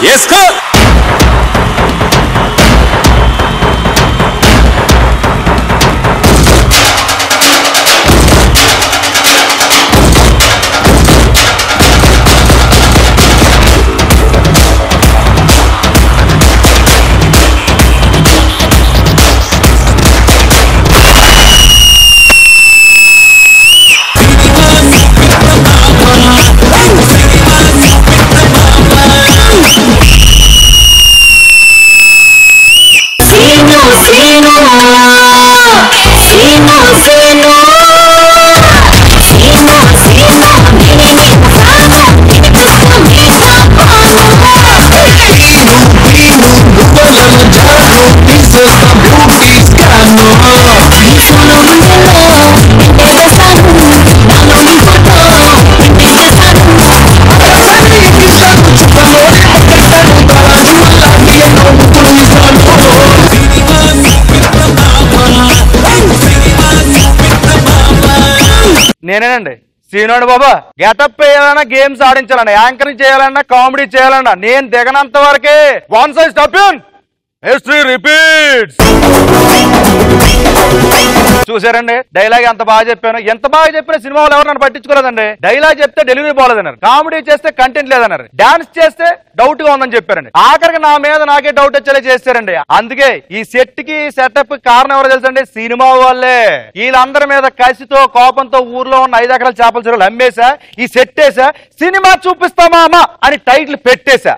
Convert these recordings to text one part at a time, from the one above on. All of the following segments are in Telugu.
వేసుకో. నేనేనండి శ్రీనోడు బాబా. గెటప్ వేయాలన్నా, గేమ్స్ ఆడించాలన్నా, యాంకరింగ్ చేయాలన్నా, కామెడీ చేయాలన్నా నేను దిగనంత వరకే. వన్ సైజ్ స్టాప్యూన్ హిస్టరీ రిపీట్స్. చూసారండి డైలాగ్ ఎంత బాగా చెప్పాను. ఎంత బాగా చెప్పిన సినిమా వాళ్ళు ఎవరు నన్ను పట్టించుకోలేదండి. డైలాగ్ చెప్తే డెలివరీ బాగాలేదన్నారు, కామెడీ చేస్తే కంటెంట్ లేదన్నారు, డాన్స్ చేస్తే డౌట్ గా ఉందని చెప్పారండి. ఆఖరికి నా మీద నాకే డౌట్ వచ్చేలా చేస్తారండి. అందుకే ఈ సెట్ కి సెటప్ కారణం ఎవరో తెలుసండి, సినిమా వాళ్ళే. వీళ్ళందరి మీద కసితో కోపంతో ఊర్లో ఉన్న 5 ఎకరాల చేపల చెరువులు అమ్మేశా, ఈ సెట్ వేసా, సినిమా చూపిస్తామా అమ్మా అని టైటిల్ పెట్టేశా.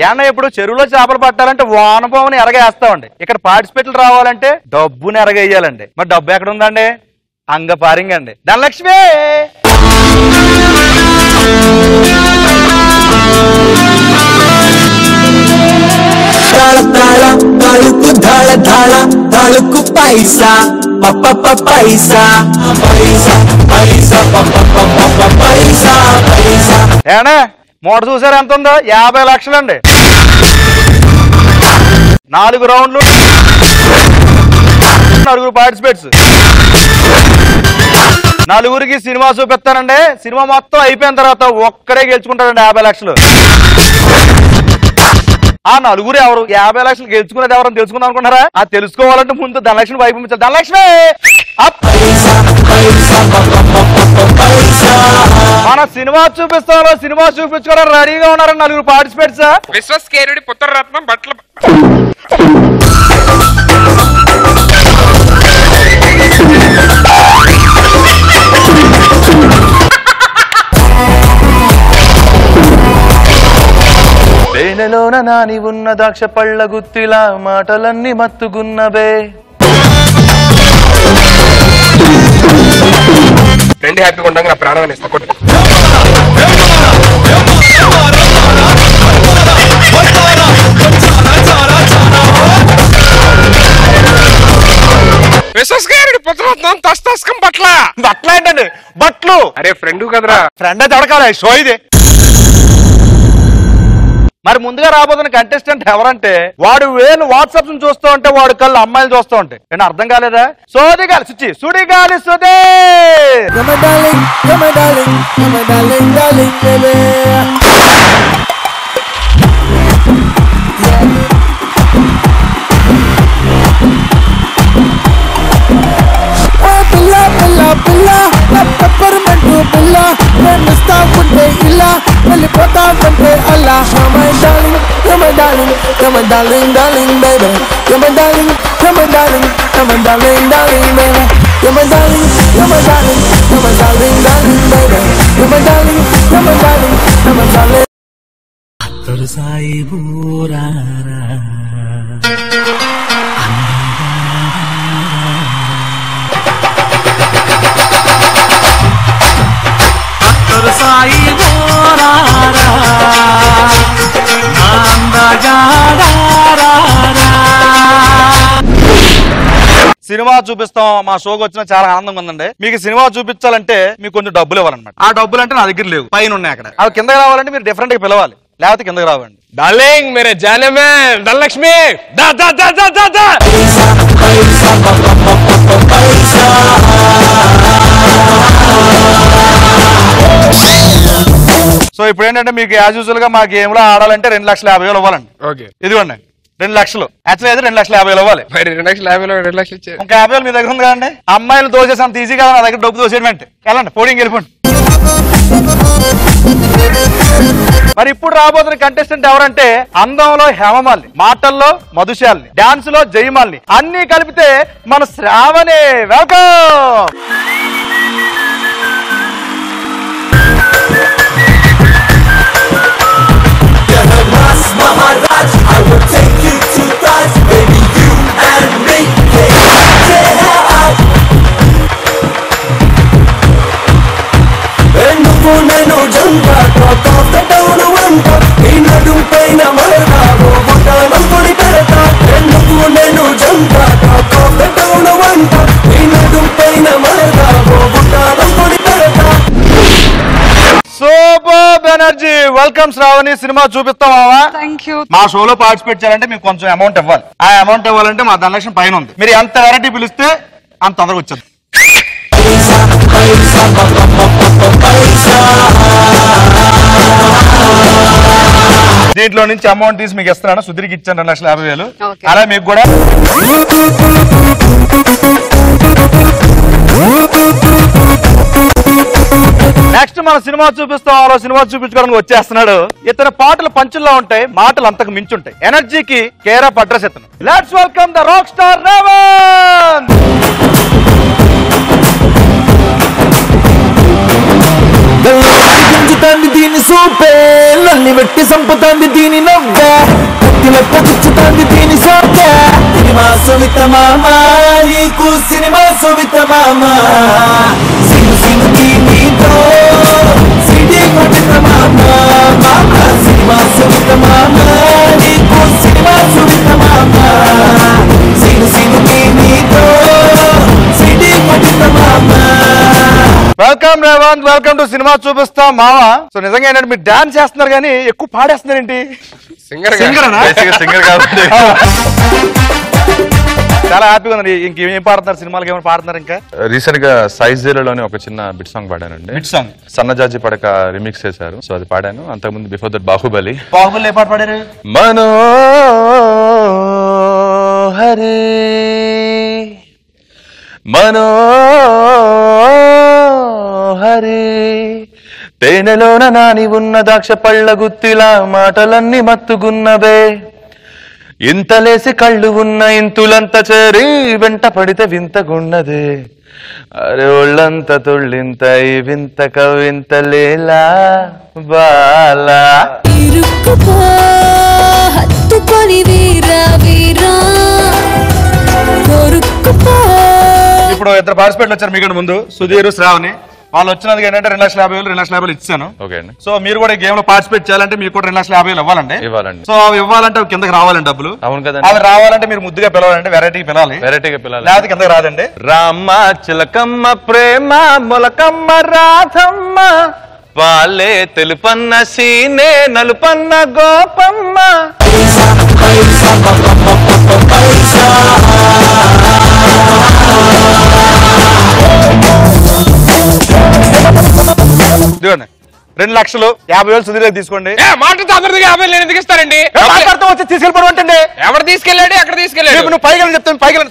ఏమన్నా ఇప్పుడు చెరువులో చేపలు పట్టాలంటే వానపాముని ఎరగేస్తామండి. ఇక్కడ పార్టిసిపేట్లు రావాలంటే డబ్బుని ఎరగేయాలండి. మరి డబ్బు ఎక్కడ ఉందండి? అంగపారింగ్ అండి. ధనలక్ష్మి ఏనా మూట చూసారు ఎంత ఉందో? 50 లక్షలండి. 4 రౌండ్లు, 4 పార్టిసిపేట్స్, 4 సినిమా చూపిస్తానండి. సినిమా మొత్తం అయిపోయిన తర్వాత ఒక్కడే గెలుచుకుంటాడండి 50 లక్షలు. ఆ 4 ఎవరు? 50 లక్షలు గెలుచుకునేది ఎవరని తెలుసుకుందాం అనుకుంటారా? అది తెలుసుకోవాలంటే ముందు ధనలక్ష్మి వైపు ధనలక్ష్మి మన సినిమా చూపిస్తాలో సినిమా చూపించుకోవడం రెడీగా ఉన్నారు 4 పార్టిసిపేట్స్. విశ్వస్కేరుడి పుత్రరత్నం బట్ల వేనలోన నాని ఉన్న దాక్ష పళ్ళ గుత్తిలా మాటలన్నీ మత్తుగున్నవే. ఫ్రెండ్ హ్యాపీగా ఉండగా నా ప్రాణం ఇస్తా. విశ్వస్కేరుడి పుత్రరత్నం తస్తస్కం బట్ల. బట్ల ఏంటండి? బట్లు. అరే ఫ్రెండ్ కదరా. ఫ్రెండ్ అయితే అడగాలి. షో ఇది. మరి ముందుగా రాబోతున్న కంటెస్టెంట్ ఎవరంటే వాడు వేలు వాట్సాప్ చూస్తూ ఉంటే వాడు కళ్ళు అమ్మాయిలు చూస్తూ ఉంటాయి. నేను అర్థం కాలేదా? సోదిగాలి సుచి సుడిగాలి సుదే. You're my darling, darling, baby. You're my darling, you're my darling, you're my darling, darling, baby. You're my darling, you're my darling, you're my darling, darling, baby. You're my darling, you're my darling, you're my darling. Atar sai burara. Atar sai burara. Cinema చూపిస్తాం. మా షోకి వచ్చిన చాలా ఆనందంగా ఉందండి. మీకు సినిమా చూపించాలంటే మీకు కొంచెం డబ్బులు ఇవ్వాలన్నమాట. ఆ డబ్బులు అంటే నా దగ్గర లేవు, పైన ఉన్నాయి అక్కడ. అవి కిందకి రావాలంటే మీరు డిఫరెంట్ గా పిలవాలి, లేకపోతే కిందకి రావండి. డార్లింగ్ మేరే జానే మే ధనలక్ష్మి దా దా దా దా దా దా. ఇప్పుడు ఏంటంటే మీకు యాజ్ యూజువల్ గా మా గేమ్ లో ఆడాలంటే 2,50,000 ఇవ్వాలండి. ఓకే ఇదిగోండి 2 లక్షలు. యాక్చువల్ అయితే 2,50,000 ఇవ్వాలి. మరి 2,50,000 2 లక్షలు ఇచ్చారు. ఇంకా 50,000 మీ దగ్గర ఉంది కదండి. అమ్మాయిలు దోచేసి అంత ఈజీ కదా నా దగ్గర డబ్బు దోసేయడం అంటే. వెళ్ళండి పోడింగ్ వెళ్ళిపోండి. మరి ఇప్పుడు రాబోతున్న కంటెస్టెంట్ ఎవరంటే అందంలో హేమమాలిని, మాటల్లో మధుశాలిని, డాన్స్ లో జయమాలిని అన్ని కలిపితే మన శ్రావణి. వెల్కమ్. నేను జంట టాక్ ఆఫ్ ద టౌన్ వంట ఈ నడుం పైన మరదావు బొటానం పొడి పెడతా. నేను జంట టాక్ ఆఫ్ ద టౌన్ వంట ఈ నడుం పైన మరదావు బొటానం పొడి పెడతా. Super energy. Welcome Sravani. Cinema చూపిస్తామా? థాంక్యూ. మా షోలో పార్టిసిపేట్ చేయాలంటే మీకు కొంచెం అమౌంట్ ఇవ్వాలి. ఆ అమౌంట్ ఇవ్వాలంటే మా 10 లక్షల పైన ఉంది. మీరు ఎంత వెరైటీ పిలిస్తే అంత తొందరగా వచ్చేది. దీంట్లో నుంచి అమౌంట్ తీసి మీకు ఇస్తున్నాను. సుధీర్కి ఇచ్చాను 2,50,000. అలా మీకు కూడా నెక్స్ట్ మన సినిమా చూపిస్తాం. సినిమా చూపించుకోవడానికి వచ్చేస్తున్నాడు. ఇతని పాటలు పంచుల్లో ఉంటాయి, మాటలు అంతకు మించుంటాయి. ఎనర్జీకి కేర్ ఆఫ్ అడ్రస్ ఇతను. Let's welcome the rock star Revanth. పెంచుతాంది దీని సూపే, నల్లి వెట్టి సంపుతాంది దీని నవ్వే, కత్తిల పొచ్చుతాంది దీని సోకే. సినిమా సువిత మామ, నీకు సినిమా సువిత మామ, సిను సిను దీనితో సిడి కొట్టిన మామ. మామ సినిమా సువిత మామ, నీకు సినిమా సువిత మామ, సిను సిను దీనితో సిడి కొట్టిన మామ. Welcome Revanth. Welcome to cinema చూపిస్తాం మావా. సో నిజంగా ఏంటంటే మీరు డాన్స్ చేస్తున్నారు కానీ ఎక్కువ పాడేస్తున్నారు ఏంటి? సింగర్ సింగర్ కాబట్టి చాలా హ్యాపీగా ఉంది. ఇంకేం పాడుతున్నారు? సినిమాలకి ఏమైనా పాడుతున్నారు? ఇంకా రీసెంట్ గా సైజ్ జీరోలోని ఒక చిన్న బిట్ సాంగ్ పాడానండి. బిట్ సాంగ్ సన్నజాజి పడక రిమిక్స్ చేశారు. సో అది పాడాను. అంతకుముందు బిఫోర్ దట్ బాహుబలి. బాహుబలి ఏ పాట పాడారు? మనో హరే మనో హరే తేనెలోన నాని ఉన్న ద్రాక్ష పళ్ళ గుత్తిలా మాటలన్నీ మత్తుగున్నవే, ఇంతలేసి కళ్ళు ఉన్న ఇంతులంత చేరి వెంట పడితే వింతగున్నదే, అరే ఒళ్ళంత తొళ్ళింత ఈ వింత కవింత లేలా బాలా. ఇప్పుడు ఇద్దరు పార్టిసిపేట్లు వచ్చారు మీకంటే ముందు, సుధీర్ శ్రావణి. వాళ్ళు వచ్చినది ఏంటంటే 2,50,000 2,50,000 ఇచ్చాను. ఓకే అండి. సో మీరు కూడా ఈ గేమ్ లో పార్టిసిపేట్ చేయాలంటే మీకు కూడా 2,50,000 ఇవ్వాలండి. సో అవి ఇవ్వాలంటే అవి కిందకి రావాలండి డబ్బులు. అవును కదండి. అవి రావాలంటే మీరు ముద్దుగా పిలవాలంటే వెరైటీకి పిలవాలి. వెరైటీగా పిల్లలు లేకపోతే కిందకి రాదండి. రామ్మ చిలకమ్మ ప్రేమ మొలకమ్మ రాధమ్మ వాళ్ళే తెలుపన్న సీనే నలుపన్న గోపమ్మ. ఇదిగోండి 2,50,000 సుధీర్ తీసుకోండి. మాటతో అందరికి 50,000 ఎందుకు ఇస్తారండి? మాట్లాడుతూ వచ్చి తీసుకెళ్ళిపోవడం. ఎవరు తీసుకెళ్ళాడు? ఎక్కడ తీసుకెళ్ళాడు? నువ్వు పైకి వెళ్ళి చెప్తాను. పైకి వెళ్ళి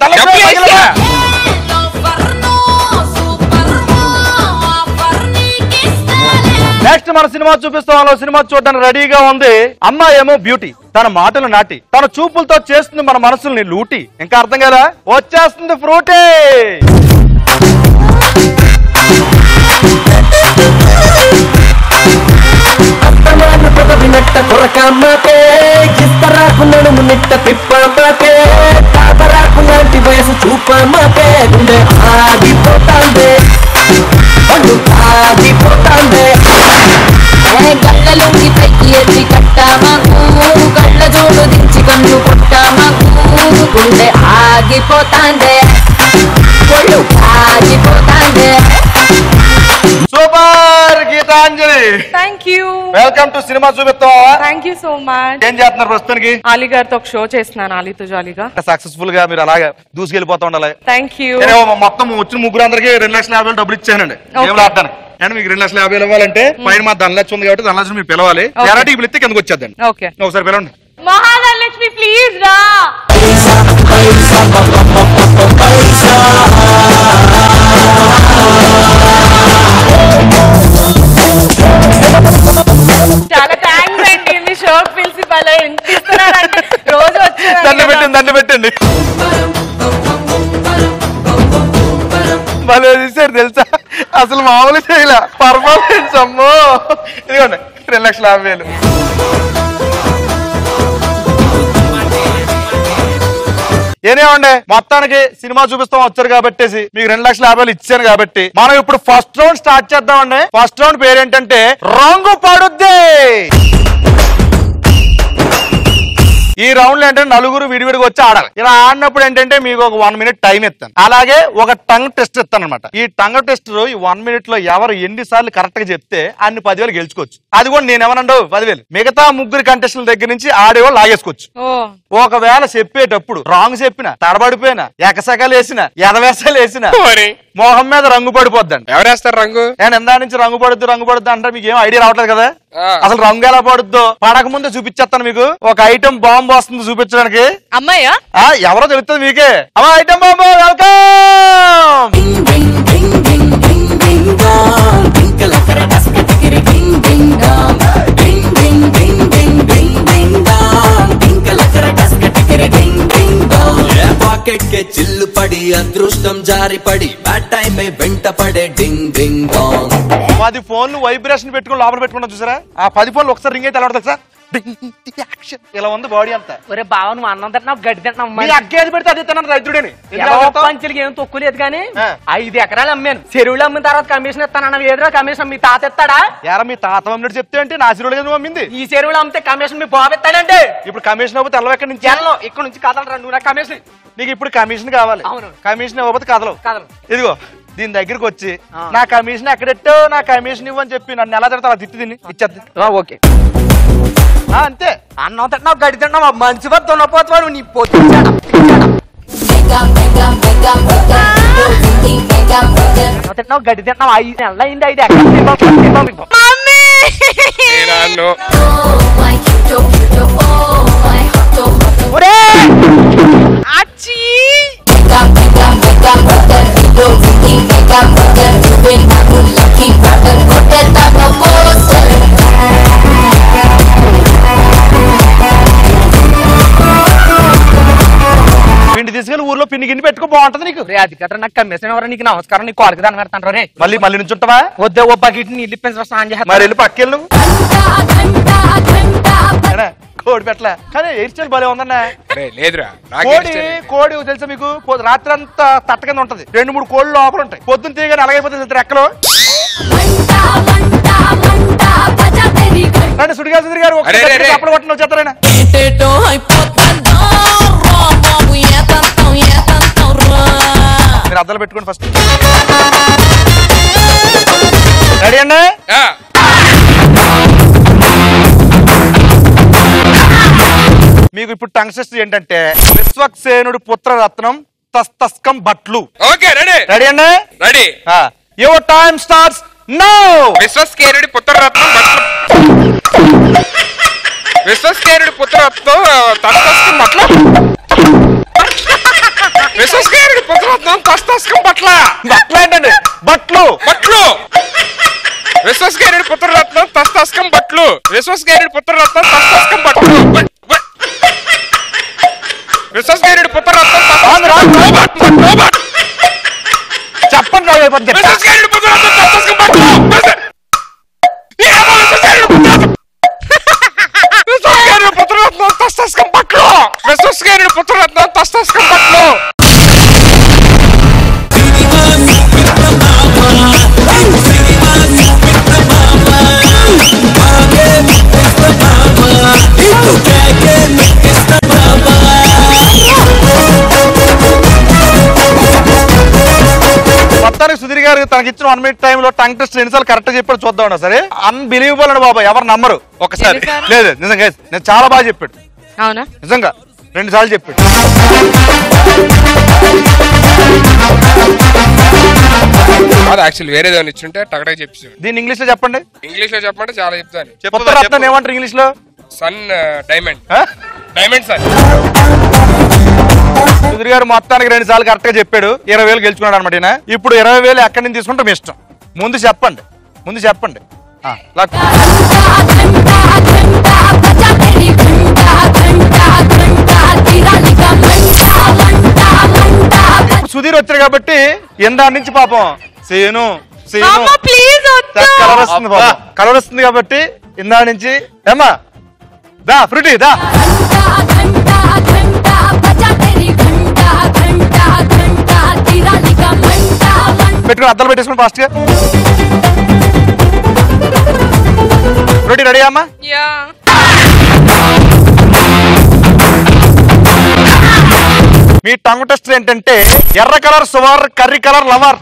నెక్స్ట్ మన సినిమా చూపిస్తాం. సినిమా చూడడానికి రెడీగా ఉంది. అమ్మాయి ఏమో బ్యూటీ, తన మాటలు నాటి, తన చూపులతో చేస్తుంది మన మనసుల్ని లూటి. ఇంకా అర్థం కదా? వచ్చేస్తుంది ఫ్రూటీ. నెట్ట కొరకమ్మకే ఇస్తరాకు నడుము నెట్ట తిప్పమ్మకే తాపరాకు లాంటి వయసు చూపమ్మకే గుండె ఆగిపోతాందే పండు ఆగిపోతాందే. గళ్ళలోకి పైకి ఎత్తి కట్టామకు కళ్ళ జోడు దించి కన్ను కొట్టామకు గుండె ఆగిపోతాందే ఒళ్ళు ఆగిపోతాందే. Super Geetanjali. Thank you. Welcome to cinema చూపిస్తావా? Thank you so much. ఏం చేస్తున్నారు ప్రస్తుతానికి? అలీ గారితో ఒక షో చేస్తున్నాను, అలీతో జాలీగా. సక్సెస్ఫుల్ గా మీరు అలాగే దూసుకెళ్ళిపోతా ఉండాలి. Thank you. మొత్తం వచ్చిన ముగ్గురు అందరికి 2,50,000 డబ్బులు ఇచ్చానండి. ఏం ఆడటానికి అండ్ మీకు 2,50,000 ఇవ్వాలంటే పైన మా ధనలక్ష్మి ఉంది కాబట్టి ధనలక్ష్మి మీరు పిలవాలి. ఎలాంటి పిలిస్తే కిందకి వచ్చేద్దండి. ఓకే ఒకసారి పిలవండి. మహాధనలక్ష్మి ప్లీజ్ రా. చాలా థ్యాంక్స్ అండి. మీ షోకి పిలిచి భలే ఇంటిస్తున్నారంటే రోజు వచ్చి దండ పెట్టండి భలే చూసారు తెలుసా, అసలు మామూలు చేయలే పర్ఫార్మెన్స్. అమ్మో ఇదిగోండి 2,50,000. ఏనేమండి మొత్తానికి సినిమా చూపిస్తాం వచ్చారు కాబట్టి మీకు 2,50,000 ఇచ్చాను కాబట్టి మనం ఇప్పుడు ఫస్ట్ రౌండ్ స్టార్ట్ చేద్దామండి. ఫస్ట్ రౌండ్ పేరేంటంటే రంగు పడుద్ది. ఈ రౌండ్ లో ఏంటంటే నలుగురు విడివిడిగా వచ్చి ఆడాలి. ఇలా ఆడినప్పుడు ఏంటంటే మీకు ఒక 1 minute టైం ఇస్తాను. అలాగే ఒక టంగ్ టెస్ట్ ఇస్తాను అనమాట. ఈ టంగ్ టెస్ట్ ఈ 1 minute లో ఎవరు ఎన్నిసార్లు కరెక్ట్ గా చెప్తే అన్ని 10,000 గెలుచుకోవచ్చు. అది కూడా నేను ఏమన్నా 10,000 మిగతా ముగ్గురు కంటెస్టుల దగ్గర నుంచి ఆడేవాళ్ళు లాగేసుకోవచ్చు. ఒకవేళ చెప్పేటప్పుడు రాంగ్ చెప్పినా, తడబడిపోయినా, ఎకసకాలు వేసినా, ఎదవేసాలు వేసినా మోహం మీద రంగు పడిపోద్దండి. ఎవరేస్తారు రంగు? నేను ఎందా నుంచి రంగు పడుద్దు అంటే మీకు ఏం ఐడియా రావట్లేదు కదా. అసలు రంగు ఎలా పడుద్దో పడక ముందే చూపించేస్తాను. మీకు ఒక ఐటమ్ బాంబు వస్తుంది చూపించడానికి. అమ్మాయ్యా ఎవరో తెలుస్తుంది మీకే. అమ్మా ఐటమ్ బాంబు వెల్కమ్. పాకెట్ కే చిల్లు పడి అదృష్టం జారి పడి బ్యాడ్ టైం వెంట పడే డింగ్ డింగ్ డాంగ్. 10 ఫోన్లు వైబ్రేషన్ పెట్టుకుని లోపల పెట్టుకున్నాం చూసారా. ఆ 10 ఫోన్లు ఒకసారి రింగ్ అయితే ఎలా ఉంటుంది సార్, ఇలా ఉంది బాడీ అంతా. ఒరే బావ నువ్వు అన్నం తింటున్నావు, గడ్డి తింటున్నావు. అగ్గేది పెడితే అది తిన్నాను రైతుడని. పంచులకి ఏం తొక్కులేదు కానీ 5 ఎకరాలు అమ్మాను. చెరువులు అమ్మిన తర్వాత కమిషన్ ఇస్తానన్న ఏదో కమిషన్ మీ తాత ఇస్తాడా? ఎరా మీ తాత అమ్మినట్టు చెప్తే అంటే నా చెరువులు నువ్వు అమ్మింది. ఈ చెరువులు అమ్మితే కమిషన్ మీ బాబు ఇస్తాడంటే. ఇప్పుడు కమిషన్ అవ్వకపోతే ఎల్లవ ఎక్కడి నుంచి? ఇక్కడ నుంచి కదలరా నువ్వు. నా కమిషన్ నీకు ఇప్పుడు కమిషన్ కావాలి. అవును. కమిషన్ ఇవ్వకపోతే కదలవు. ఇదిగో దీని దగ్గరికి వచ్చి నా కమిషన్ ఎక్కడెట్టో నా కమిషన్ ఇవ్వని చెప్పి నన్ను ఎలా తిడతావు తిట్టి దీన్ని ఇచ్చేద్ది. ఓకే అంతే. అన్నం తింటున్నావు, గడ్డి తింటున్నావు, మంచి వద్ద దున్నపోతావు నీ పోతు. తింటున్నావు, గడ్డి తింటున్నావు. 5 నెలలు అయింది. 5 ఎకరాలు పిండి తీసుకెళ్ళి ఊర్లో పిండి గిన్నె పెట్టుకో బాగుంటది నీకు. అది కట్ట నాకు కమిషన్ ఎవరు నీకు నమస్కారం. నీ కాలుకి దాన్ని పెడతాను రే. మళ్ళీ నుంచి ఉంటావా? వద్దే ఓ బకెట్ నీళ్ళు ఇప్పించడం స్నానం చేస్తా. మరి వెళ్ళి పక్కెళ్ళు. కోడి పెట్టలే కానీ ఎయిర్ స్టైల్ భలే ఉందన్నా. లేదురా కోడి తెలుసా మీకు? రాత్రి అంతా తట్ట కింద ఉంటది. 2-3 కోళ్ళు లోపల ఉంటాయి. పొద్దున్న తీయగానే అలాగైపోతుంది రెక్కలు. అంటే సుడిగా సుధీర్ గారు అప్పుడు కొట్టిన వచ్చేస్తారైనా. మీరు అద్దాలు పెట్టుకోండి ఫస్ట్. రెడీ అండి? మీకు ఇప్పుడు టంగ్ టెస్ట్ ఏంటంటే విశ్వక్సేనుడు పుత్రరత్నం తస్తస్కం బట్లు. Okay ready? రెడీ అండి? Ready. Your time starts now. విశ్వస్కేనుడి పుత్రరత్నం బట్లు. విశ్వస్కేనుడి పుత్రరత్నం తస్తస్కం బట్లు. విశ్వస్కేనుడి పుత్రరత్నం తస్తస్కం బట్ల. బట్లు ఏంటండి? బట్లు బట్లు. విశ్వస్కేనుడి పుత్రరత్నం తస్తస్కం బట్లు. విశ్వస్కేనుడి పుత్రరత్నం తస్తస్కం బట్లు. విశ్వస్కేనుడి పుత్రరత్నం చెప్పండి. విశ్వస్కేనుడి పుత్రరత్నం తస్తస్కం బట్లు. విశ్వస్కేనుడి పుత్రరత్నం తస్తస్కం బట్లు. విశ్వస్కేనుడి పుత్రరత్నం తస్తస్కం బట్లు. మొత్తానికి సుధీర్ గారు తనకి ఇచ్చిన 1 minute టైంలో టంగ్ టెస్ట్ 2 సార్లు కరెక్ట్ చెప్పాడు. చూద్దాం సరే. అన్బిలీవబుల్ అండి బాబా, ఎవరు నమ్మరు. ఒకసారి లేదు నిజంగా నేను చాలా బాగా చెప్పాడు. అవునా? నిజంగా 2 సార్లు చెప్పాడు. అది యాక్చువల్లీ వేరేది ఏమైనా ఇచ్చుంటే టకటక చెప్పి. దీన్ని ఇంగ్లీష్ లో చెప్పండి. ఇంగ్లీష్ లో చెప్పంటే చాలా చెప్తాను. కొత్త రత్నం ఏమంటారు ఇంగ్లీష్ లో? Sun diamond. Diamond sun. Sudheer గారు మొత్తానికి 2 సార్లు కరెక్ట్ గా చెప్పాడు. 20,000 గెలుచుకున్నాడు అనమాట. ఇప్పుడు 20,000 ఎక్కడి నుంచి తీసుకుంటే మీ ఇష్టం. ముందు చెప్పండి. సుధీర్ వచ్చారు కాబట్టి ఎందాడి నుంచి పాపం సేను కలర్ వస్తుంది పాపం. కలర్ వస్తుంది కాబట్టి ఇందాడి నుంచి ఏమా దా ఫ్రూటీ దా. పెట్టుకుని అద్దాలు పెట్టేసుకుని ఫాస్ట్ గా. ఫ్రూటీ రెడీ అమ్మా? మీ టంగ్ టెస్ట్ ఏంటంటే ఎర్ర కలర్ సువర్, కర్రీ కలర్ లవర్.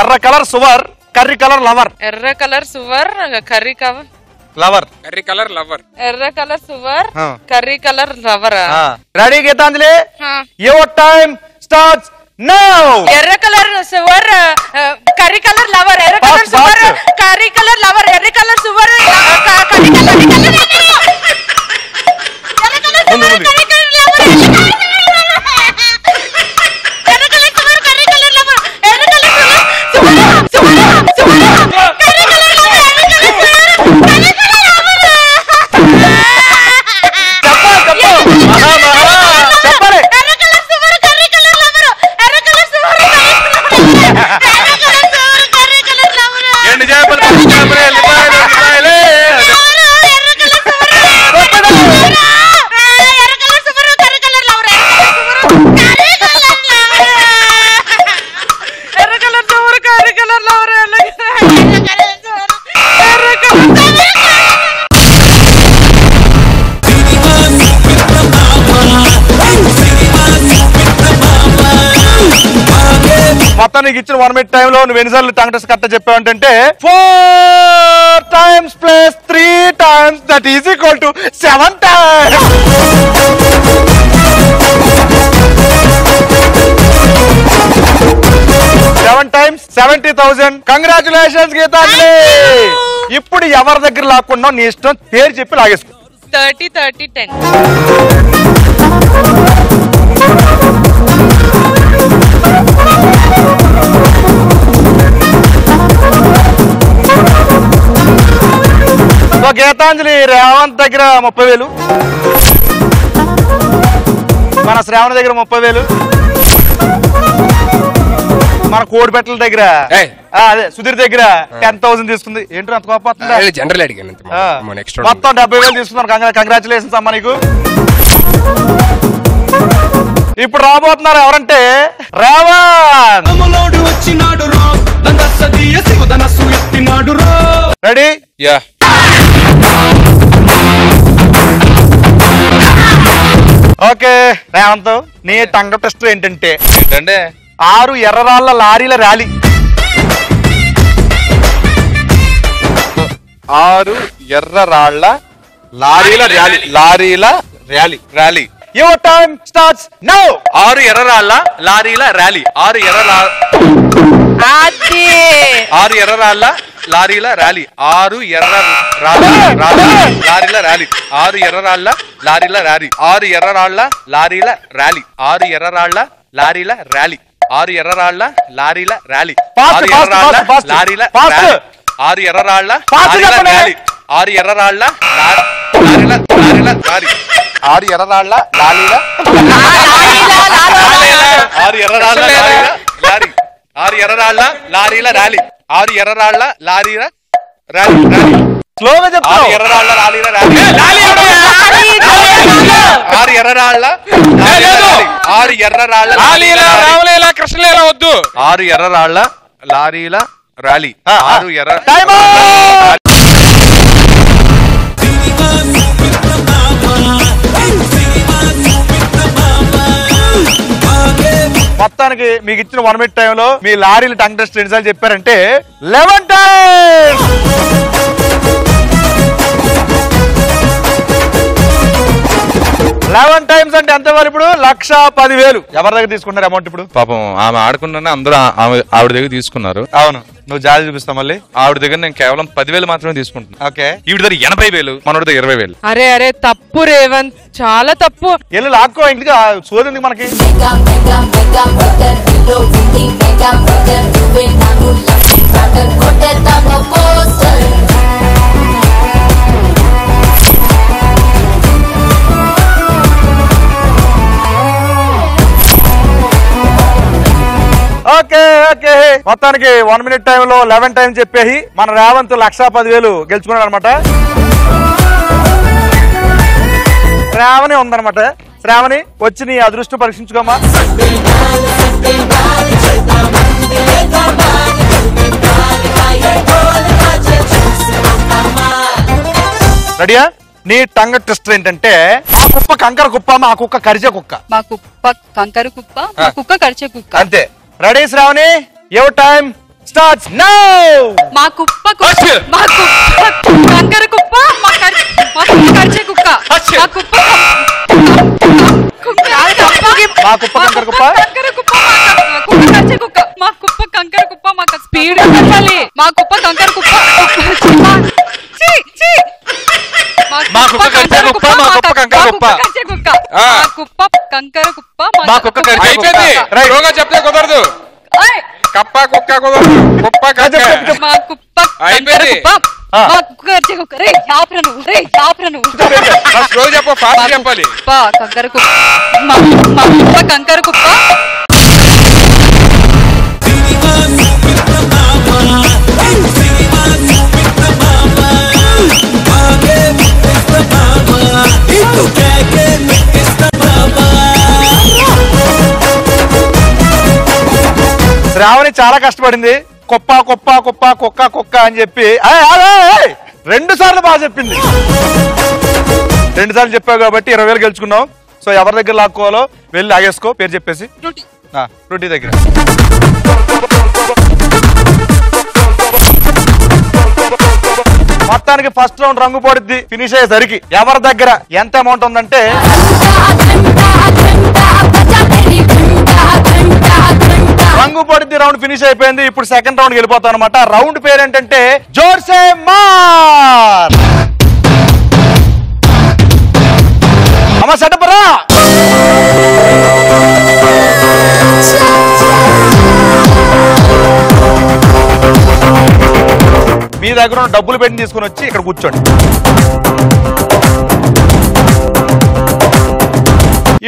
ఎర్ర కలర్ సువర్, కర్రీ కలర్ లవర్. ఎర్ర కలర్ సువర్, curry cover lover. Curry colour lover. ఎర్ర కలర్ సువర్, curry colour lover. Ready Geetanjali? Your time starts now. ఎర్ర కలర్ సువర్, కర్రీ కలర్ లవర్. ఎర్ర కలర్ సువర్, కర్రీ కలర్ లవర్. ఎర్ర కలర్ సువర్, కర్రీ కలర్ మొత్తానికి ఇచ్చిన 1 minute టైంలో నువ్వు ఎన్నిసార్లు టంగ్ టెస్ట్ కరెక్ట్ చెప్పావంటే 4 times plus 3 times that is equal to 7 times. 7 times 70,000. Congratulations Gitanjali. ఇప్పుడు ఎవరి దగ్గర లాక్కున్నావు నీ ఇష్టం, పేరు చెప్పి లాగేసుకో. 30, 30, 10. గీతాంజలి రేవంత్ దగ్గర 30,000, మన శ్రావణ దగ్గర 30,000, మన కోడిపెట్టల దగ్గర అదే సుధీర్ దగ్గర 10,000 తీసుకుంది. ఏంటో అంత కోపం వస్తుంది? జనరల్ అడిగాను మొత్తం 70,000 తీసుకున్నాను. కంగ్రాచులేషన్స్ అమ్మా నీకు. ఇప్పుడు రాబోతున్నారు ఎవరంటే Revanth. Ready? Yeah. Okay Revanth, నీ టంగ్ టెస్ట్ ఏంటంటే 6 ఎర్రరాళ్ల లారీల ర్యాలీ. 6 ఎర్రరాళ్ల లారీల ర్యాలీ. లారీల rally. Rally. Your time starts now. 6 ఎర్రరాళ్ల లారీల ర్యాలీ. 6 ఎర్రరాళ్ల లారీల ర్యాలీ. 6 లారీల ర్యాలీ. 6 ఎర్రరాళ్ల లారీల ర్యాలీ. 6 ఎర్రరాళ్ల లారీల ర్యాలీ. 6 ఎర్రరాళ్ల లారీల ర్యాలీ. 6 ఎర్రరాళ్ల లారీల ర్యాలీ. 6 ఎర్రరాళ్ల లారీల ర్యాలీ. 6 ఎర్రరాళ్ల లారీల ర్యాలీ. 6 ఎర్రరాళ్ల లారీల ర్యాలీ. 6 ఎర్రరాళ్ల లారీల 6 ఎర్రరాళ్ల లారీ. 6 ఎర్రరాళ్ల లారీల ర్యాలీ. 6 ఎర్రరాళ్ల లారీల ర్యాలీ. స్లోగా చెప్పు. 6 ఎర్రరాళ్ల లారీల ర్యాలీ. 6 ఎర్రరాళ్ల 6 ఎర్రరాళ్ల లారీల రామలీల కృష్ణలీల వద్దు. 6 ఎర్రరాళ్ల లారీల ర్యాలీ. 6 ఎర్ర మొత్తానికి మీకు ఇచ్చిన 1 minute టైంలో మీ లారీలు టంగ్ టెస్ట్ ఎన్నిసార్లు చెప్పారంటే 11 times. 11 times అంటే ఎంత మరి ఇప్పుడు 1,10,000 ఎవరి దగ్గర తీసుకున్నారు అమౌంట్ ఇప్పుడు? పాపం ఆమె ఆడుకున్నా అందరూ ఆవిడ దగ్గర తీసుకున్నారు. అవును, నువ్వు జాలి చూపిస్తావు మళ్ళీ. ఆవిడ దగ్గర నేను కేవలం 10,000 మాత్రమే తీసుకుంటున్నాను. ఓకే, ఈవిడ దగ్గర 80,000, మనోడి దగ్గర 20,000. అరే అరే తప్పు రేవంత్, చాలా తప్పు. వెళ్ళి లాక్కో ఇంటికి, సోది మనకి. ఓకే ఓకే, మొత్తానికి 1 minute టైంలో 11 times చెప్పేసి మన రేవంత్ 1,10,000 గెలుచుకున్నాడు అనమాట. శ్రావణి ఉందనమాట. శ్రావణి వచ్చి నీ అదృష్టం పరీక్షించుకోమా. రెడీయా? నీ టంగ్ టెస్ట్ ఏంటంటే మా కుప్ప కంకర కుప్ప, మా కుక్క కరిచే కుక్క. మా కుప్ప కంకర కుప్ప, మా కుక్క కరిచే కుక్క. అంతే. Ready Shravani? Your time starts now. మా కుప్ప మా కుప్ప కంకర కుప్ప, మా కుక్క కరిచే కుక్క. మా కుప్ప మా కుప్ప కంకర కుప్ప, కంకర కుప్ప, మా కుక్క కరిచే కుక్క. మా కుప్ప కంకర కుప్ప, మా స్పీడ్ చెప్పాలి. మా కుప్ప కంకర కుప్ప. మా కుక్క కరిచే కుప్ప, మా కుప్ప కంకర కుప్ప. మా కుప్ప కంకర కుప్ప, మా కుక్క కరిచే కుప్ప. రైట్గా చెప్తే కుదరదు. కప్ప కుక్క కుదరదు. కుప్ప కరిచే. మా కుప్ప కంకర కుప్ప, మా కుక్క కరిచే కుక్క. రే యాప్రా నువ్వు, రే యాప్రా నువ్వు. స్లో చెప్పు, ఫాస్ట్ చెప్పాలి. కుప్ప కంకర కుప్ప, మా కుప్ప కంకర కుప్ప. శ్రావణి చాలా కష్టపడింది. కుప్ప కుప్ప కుప్ప కుక్క కుక్క అని చెప్పి 2 సార్లు బాగా చెప్పింది. 2 సార్లు చెప్పావు కాబట్టి 20,000 గెలుచుకున్నావు. సో ఎవరి దగ్గర లాక్కోవాలో వెళ్ళి ఆగేసుకో, పేరు చెప్పేసి. ఫ్రూటీ దగ్గర. మొత్తానికి ఫస్ట్ రౌండ్ రంగు పడుద్ది. ఫినిష్ అయ్యేసరికి ఎవరి దగ్గర ఎంత అమౌంట్ ఉందంటే రంగు పడుద్ది. రౌండ్ ఫినిష్ అయిపోయింది. ఇప్పుడు సెకండ్ రౌండ్ వెళ్ళిపోతాం అనమాట. రౌండ్ పేరు ఏంటంటే జోర్సే మార్. అమ్మ సెటప్ రా. మీ దగ్గర ఉన్న డబ్బులు పెట్టి తీసుకుని వచ్చి ఇక్కడ కూర్చోండి.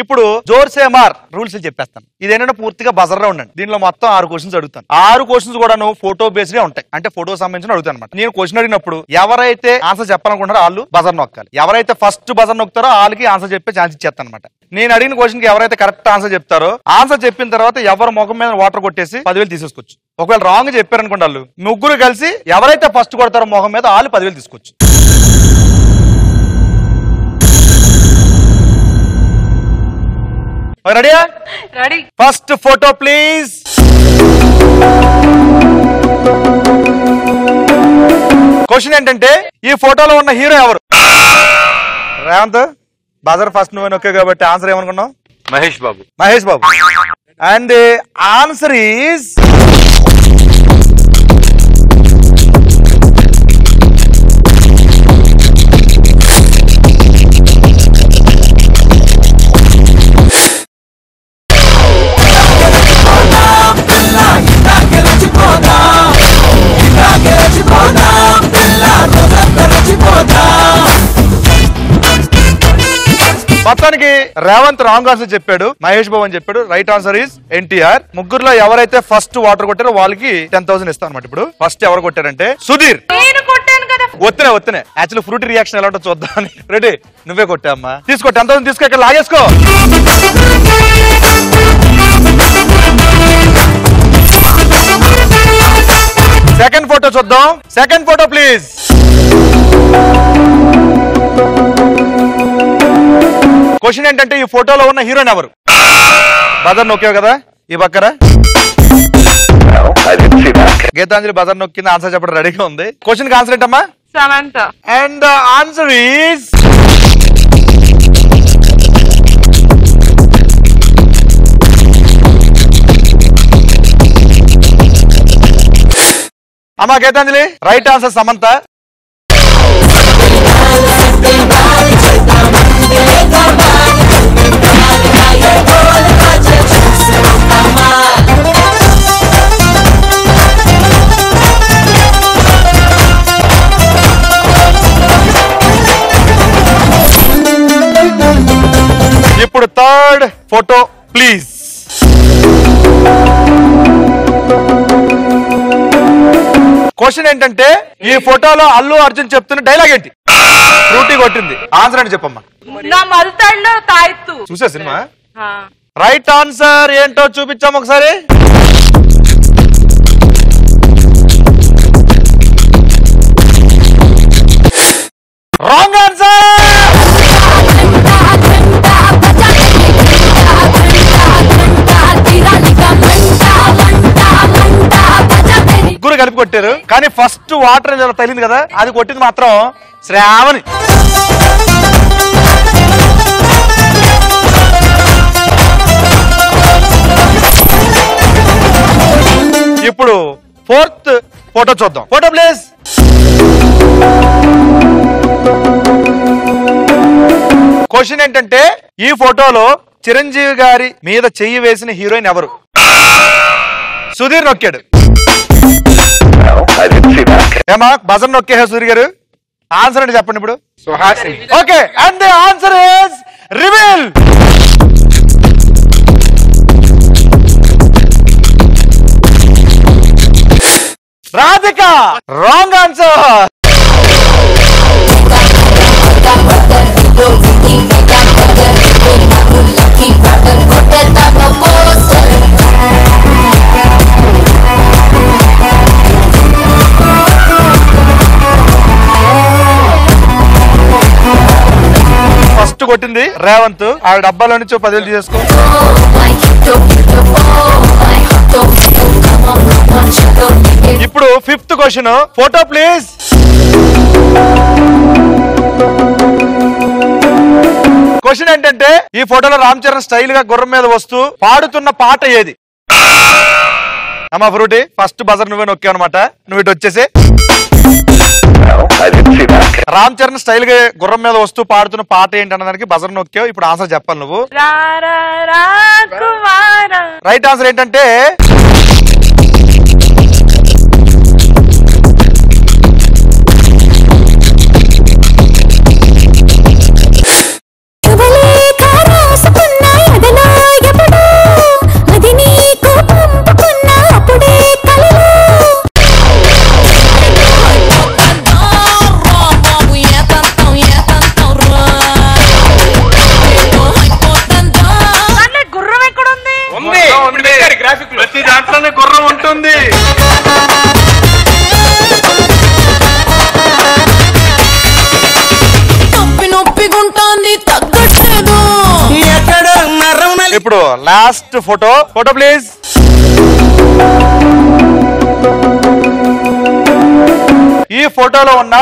ఇప్పుడు జోర్సే మార్ రూల్స్ చెప్పేస్తాను. ఇదేంటంటే పూర్తిగా బజర్ రౌండ్ అండి. దీనిలో మొత్తం 6 క్వశ్చన్స్ అడుగుతాను. 6 క్వశ్చన్స్ కూడా ఫోటో బేస్డ్ ఉంటాయి. అంటే ఫోటో సంబంధించిన అడుగుతాను అనమాట. నేను క్వశ్చన్ అడిగినప్పుడు ఎవరైతే ఆన్సర్ చెప్పాలనుకుంటారో వాళ్ళు బజర్ నొక్కాలి. ఎవరైతే ఫస్ట్ బజర్ నొక్కుతారో వాళ్ళకి ఆన్సర్ చెప్పే ఛాన్స్ ఇచ్చేస్తాను అనమాట. నేను అడిగిన క్వశ్చన్ కి ఎవరైతే కరెక్ట్ ఆన్సర్ చెప్తారో ఆన్సర్ చెప్పిన తర్వాత ఎవరు ముఖం మీద వాటర్ కొట్టేసి 10,000 తీసేసుకోవచ్చు. ఒకవేళ రాంగ్ చెప్పారనుకోండి వాళ్ళు ముగ్గురు కలిసి ఎవరైతే ఫస్ట్ కొడతారో ముఖం మీద వాళ్ళు 10,000 తీసుకోవచ్చు. రెడీయా? Ready. First photo please. Question ఏంటంటే ఈ ఫోటోలో ఉన్న హీరో ఎవరు? రేవంత్ బజర్ ఫస్ట్ నువ్వు ఓకే కాబట్టి ఆన్సర్ ఏమనుకున్నావు? Mahesh Babu. Mahesh Babu. And answer is మొత్తానికి రేవంత్ రాంగ్ ఆన్సర్ చెప్పాడు, మహేష్ బాబు అని చెప్పాడు. Right answer is NTR. ముగ్గురులో ఎవరైతే ఫస్ట్ వాటర్ కొట్టారో వాళ్ళకి 10,000 ఇస్తాం అనమాట. ఇప్పుడు ఫస్ట్ ఎవరు కొట్టారంటే సుధీర్. వత్తినే యాక్చువల్లీ ఫ్రూటీ రియాక్షన్ ఎలా ఉంటుందో చూద్దాం. రెడీ? నువ్వే కొట్టామ్మా. తీసుకో 10,000 తీసుకో, ఇక్కడ లాగేసుకో. సెకండ్ ఫోటో చూద్దాం. Second photo please. క్వశ్చన్ ఏంటంటే ఈ ఫోటోలో ఉన్న హీరోయిన్ ఎవరు? బజర్ నొక్కావు కదా ఈ పక్కన. గీతాంజలి బజర్ నొక్కింది, ఆన్సర్ చెప్పడం రెడీగా ఉంది. క్వశ్చన్ కి ఆన్సర్ ఏంటమ్మా? సమంత. అండ్ ఆన్సర్ ఈజ్ అమ్మా గీతాంజలి రైట్ ఆన్సర్ సమంత. ఇప్పుడు థర్డ్ ఫోటో ప్లీజ్. క్వశ్చన్ ఏంటంటే ఈ ఫోటోలో అల్లు అర్జున్ చెప్తున్న డైలాగ్ ఏంటి? ఫ్రూటీ కొట్టింది. ఆన్సర్ అంటే చెప్పమ్మా. నా మరుతాడులో తాయెత్తు. చూసా సినిమా? రైట్ ఆన్సర్ ఏంటో చూపించాము ఒకసారి. Wrong answer. ముగ్గురు కలిపి కొట్టారు కానీ ఫస్ట్ వాటర్ తగిలింది కదా, అది కొట్టింది మాత్రం శ్రావణి. ఇప్పుడు ఫోర్త్ ఫోటో చూద్దాం. Photo please. క్వశ్చన్ ఏంటంటే ఈ ఫోటోలో చిరంజీవి గారి మీద చెయ్యి వేసిన హీరోయిన్ ఎవరు? సుధీర్ నొక్కాడు. ఏమా బజర్ నొక్కే సుధీర్ గారు? ఆన్సర్ అంటే చెప్పండి ఇప్పుడు. Okay and the answer is reveal. Radhika. Wrong answer. First కొట్టింది రేవంత్. ఆ డబ్బాలో నుంచి 10,000 తీసేసుకో. ఇప్పుడు fifth question. Photo please. Question ఏంటంటే ఈ ఫోటోలో రామ్ చరణ్ స్టైల్ గా గుర్రం మీద వస్తూ పాడుతున్న పాట ఏది? అమ్మా ఫ్రూటీ ఫస్ట్ బజర్ నువ్వే నొక్కావు అనమాట. నువ్వు ఇటు వచ్చేసి. రామ్ చరణ్ స్టైల్ గా గుర్రం మీద వస్తూ పాడుతున్న పాట ఏంటన్నదానికి బజర్ నొక్కావు. ఇప్పుడు ఆన్సర్ చెప్పాలి నువ్వు. రైట్ ఆన్సర్ ఏంటంటే ప్రతి దాంట్లోనే గుర్రం ఉంటుంది. ఇప్పుడు లాస్ట్ ఫోటో. Photo please. ఈ ఫోటోలో ఉన్న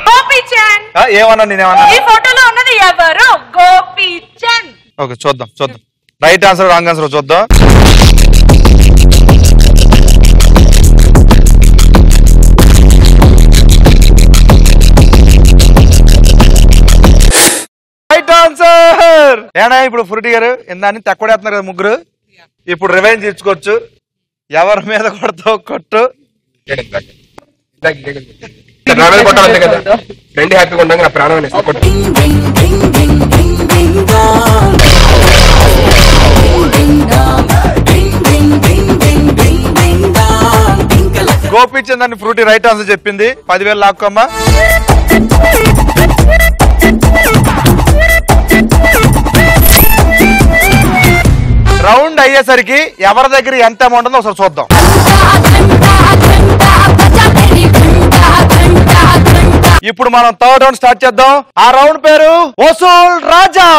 గోపీచంద్. ఏమన్నా నేనేమన్నా? ఈ ఫోటోలో ఉన్నది ఎవరు? గోపీచంద్. ఓకే చూద్దాం చూద్దాం. రైట్ ఆన్సర్ రాంగ్ ఆన్సర్ చూద్దాం. Right answer. ఏనా ఇప్పుడు ఫ్రూటీ గారు ఇందాన్ని తక్కువడేస్తున్నారు కదా ముగ్గురు. ఇప్పుడు రివెంజ్ తీర్చుకోవచ్చు. ఎవరి మీద కొడతావు కొట్టు. ఫ్రెండ్ హ్యాపీగా ఉండగా నా ప్రాణం గోపీచంద్ అని ఫ్రూటీ రైట్ ఆన్సర్ చెప్పింది. 10,000 లాక్కోమ్మా. రౌండ్ అయ్యేసరికి ఎవరి దగ్గర ఎంత అమౌంట్ ఉందో ఒకసారి చూద్దాం. ఇప్పుడు మనం థర్డ్ రౌండ్ స్టార్ట్ చేద్దాం. ఆ రౌండ్ పేరు వసూల్ రాజా.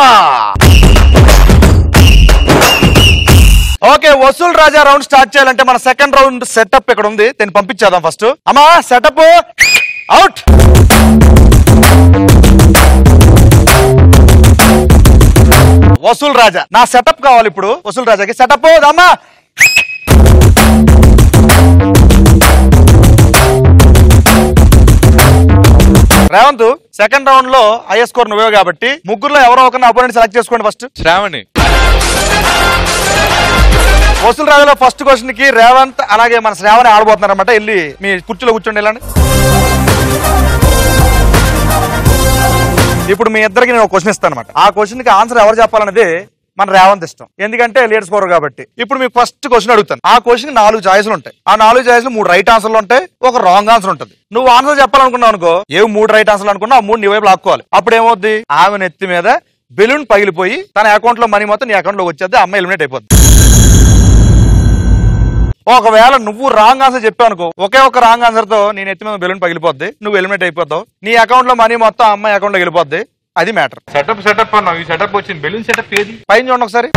ఓకే వసూల్ రాజా రౌండ్ స్టార్ట్ చేయాలంటే మన సెకండ్ రౌండ్ సెటప్ ఇక్కడ ఉంది. దీన్ని పంపించేద్దాం ఫస్ట్. అమ్మా సెటప్ అవుట్. వసూల్ రాజా నా సెటప్ కావాలి ఇప్పుడు. వసూల్ రాజాకి సెటప్ అమ్మా. రేవంత్ సెకండ్ రౌండ్ లో హైయెస్ట్ స్కోర్ నువ్వే కాబట్టి ముగ్గురులో ఎవరో ఒకరిని అపోనెంట్ సెలెక్ట్ చేసుకోండి. ఫస్ట్ శ్రావణి. వసూలు రాజులో ఫస్ట్ క్వశ్చన్ కి రేవంత్ అలాగే మన శ్రావణి ఆడబోతున్నారు అనమాట. వెళ్ళి మీ కుర్చీలో కూర్చోండి. వెళ్ళండి. ఇప్పుడు మీ ఇద్దరికి నేను ఒక క్వశ్చన్ ఇస్తాను అనమాట. ఆ క్వశ్చన్ కి ఆన్సర్ ఎవరు చెప్పాలనేది మన రేవంత్ ఇష్టం, ఎందుకంటే లీడర్ స్కోర్ కాబట్టి. ఇప్పుడు మీకు ఫస్ట్ క్వశ్చన్ అడుగుతాను. ఆ క్వశ్చన్ 4 చాయిస్లు ఉంటాయి. ఆ 4 చాయిస్లు 3 రైట్ ఆన్సర్లు ఉంటాయి, ఒక రాంగ్ ఆన్సర్ ఉంటుంది. నువ్వు ఆన్సర్ చెప్పాలనుకున్నావు అనుకో, 3 రైట్ ఆన్సర్లు అనుకున్నా ఆ 3 నీ వైపు లాక్కోవాలి. అప్పుడు ఏమవుద్ది, ఆమె నెత్తి మీద బెలూన్ పగిలిపోయి తన అకౌంట్ లో మనీ మొత్తం నీ అకౌంట్ లో వచ్చేది, అమ్మాయి ఎలిమినేట్ అయిపోద్ది. ఒకవేళ నువ్వు రాంగ్ ఆన్సర్ చెప్పావు అనుకో, ఒకే ఒక రాంగ్ ఆన్సర్ తో నీ నెత్తి మీద బెలూన్ పగిలిపోద్ది, నువ్వు ఎలిమినేట్ అయిపోతావు, నీ అకౌంట్ లో మనీ మొత్తం అమ్మాయి అకౌంట్ లో వెళ్ళిపోద్ది. అది మ్యాటర్. సెటప్ అన్నావు, ఈ సెటప్ వచ్చింది. బెలూన్ సెటప్ ఏది? పైన చూడండి ఒకసారి.